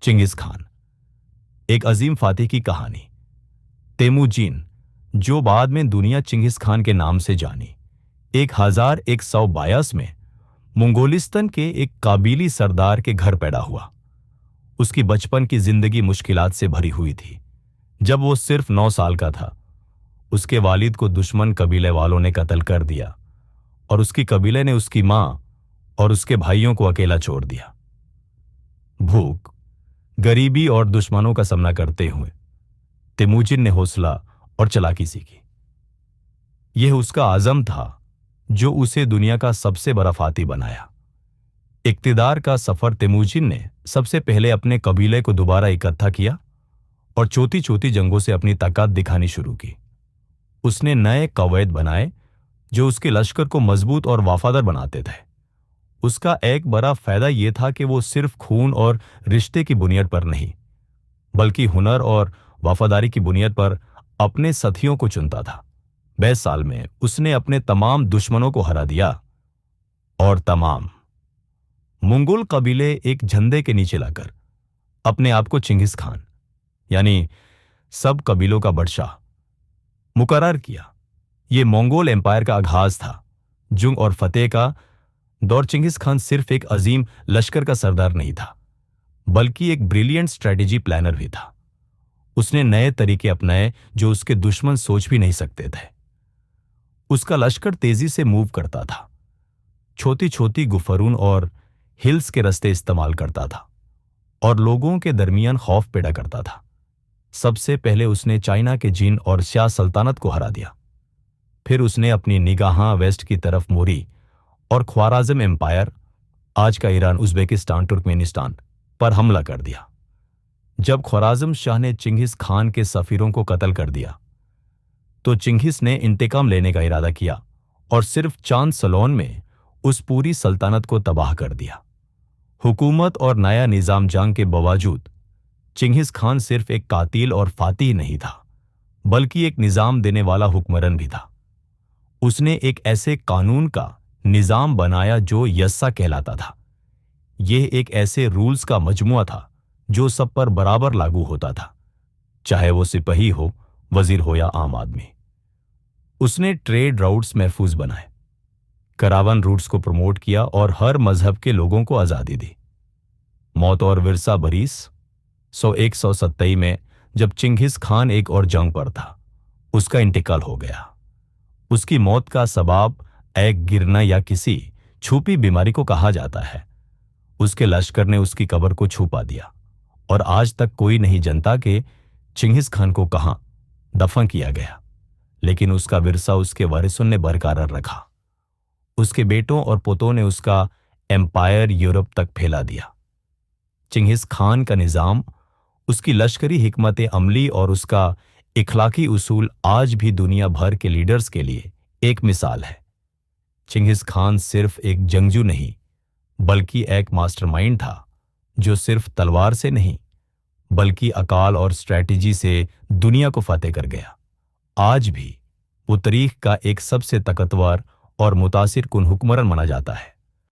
Chingis Khan, एक अजीम फातेह की कहानी। तेमुजीन, जो बाद में दुनिया चिंगिस खान के नाम से जानी, 1122 में मंगोलिस्तान के एक काबिली सरदार के घर पैदा हुआ। उसकी बचपन की जिंदगी मुश्किलात से भरी हुई थी। जब वो सिर्फ 9 साल का था, उसके वालिद को दुश्मन कबीले वालों ने कत्ल कर दिया और उसकी कबीले ने उसकी मां और उसके भाइयों को अकेला छोड़ दिया। भूख, गरीबी और दुश्मनों का सामना करते हुए तेमुजिन ने हौसला और चालाकी सीखी। यह उसका आज़म था जो उसे दुनिया का सबसे बड़ा फातिह बनाया। इक्तिदार का सफर तेमुजिन ने सबसे पहले अपने कबीले को दोबारा इकट्ठा किया और छोटी छोटी जंगों से अपनी ताकत दिखानी शुरू की। उसने नए कवायद बनाए जो उसके लश्कर को मजबूत और वफादार बनाते थे। उसका एक बड़ा फायदा यह था कि वो सिर्फ खून और रिश्ते की बुनियाद पर नहीं, बल्कि हुनर और वफादारी की बुनियाद पर अपने साथियों को चुनता था। 20 साल में उसने अपने तमाम दुश्मनों को हरा दिया और तमाम मंगोल कबीले एक झंडे के नीचे लाकर अपने आप को चिंगिस खान, यानी सब कबीलों का बादशाह, मुकर्रर किया। यह मंगोल एम्पायर का आगाज था। जुंग और फतेह का दौर। चिंगिस खान सिर्फ एक अजीम लश्कर का सरदार नहीं था, बल्कि एक ब्रिलियंट स्ट्रेटेजी प्लानर भी था। उसने नए तरीके अपनाए जो उसके दुश्मन सोच भी नहीं सकते थे। उसका लश्कर तेजी से मूव करता था, छोटी छोटी गुफरून और हिल्स के रास्ते इस्तेमाल करता था और लोगों के दरमियान खौफ पैदा करता था। सबसे पहले उसने चाइना के जीन और शाह सल्तनत को हरा दिया। फिर उसने अपनी निगाहां वेस्ट की तरफ मोड़ी और ख्वाराज़म एम्पायर, आज का ईरान, उज़्बेकिस्तान, तुर्कमेनिस्तान पर हमला कर दिया। जब ख्वाराज़म शाह ने चिंगिस खान के सफीरों को कत्ल कर दिया, तो चिंगिस ने इंतकाम लेने का इरादा किया और सिर्फ चांद सलोन में उस पूरी सल्तनत को तबाह कर दिया। हुकूमत और नया निज़ाम जंग के बावजूद चिंगिस खान सिर्फ एक कातिल और फातिह नहीं था, बल्कि एक निज़ाम देने वाला हुक्मरान भी था। उसने एक ऐसे कानून का निज़ाम बनाया जो यस्सा कहलाता था। यह एक ऐसे रूल्स का मजमुआ था जो सब पर बराबर लागू होता था, चाहे वो सिपाही हो, वजीर हो या आम आदमी। उसने ट्रेड राउट्स महफूज बनाए, करावन रूट्स को प्रमोट किया और हर मजहब के लोगों को आज़ादी दी। मौत और विरसा बरीस 127 में जब चिंगिस खान एक और जंग पर था, उसका इंतकाल हो गया। उसकी मौत का सबब एक गिरना या किसी छुपी बीमारी को कहा जाता है। उसके लश्कर ने उसकी कब्र को छुपा दिया और आज तक कोई नहीं जानता कि चिंगिस खान को कहां दफन किया गया, लेकिन उसका विरसा उसके वारिसों ने बरकरार रखा। उसके बेटों और पोतों ने उसका एम्पायर यूरोप तक फैला दिया। चिंगिस खान का निज़ाम, उसकी लश्करी हिकमत अमली और उसका इखलाकी उसूल आज भी दुनिया भर के लीडर्स के लिए एक मिसाल है। चिंगिस खान सिर्फ एक जंगजू नहीं, बल्कि एक मास्टरमाइंड था जो सिर्फ तलवार से नहीं, बल्कि अकाल और स्ट्रैटेजी से दुनिया को फतेह कर गया। आज भी वो तारीख का एक सबसे ताकतवर और मुतासिर कुन हुक्मरान माना जाता है।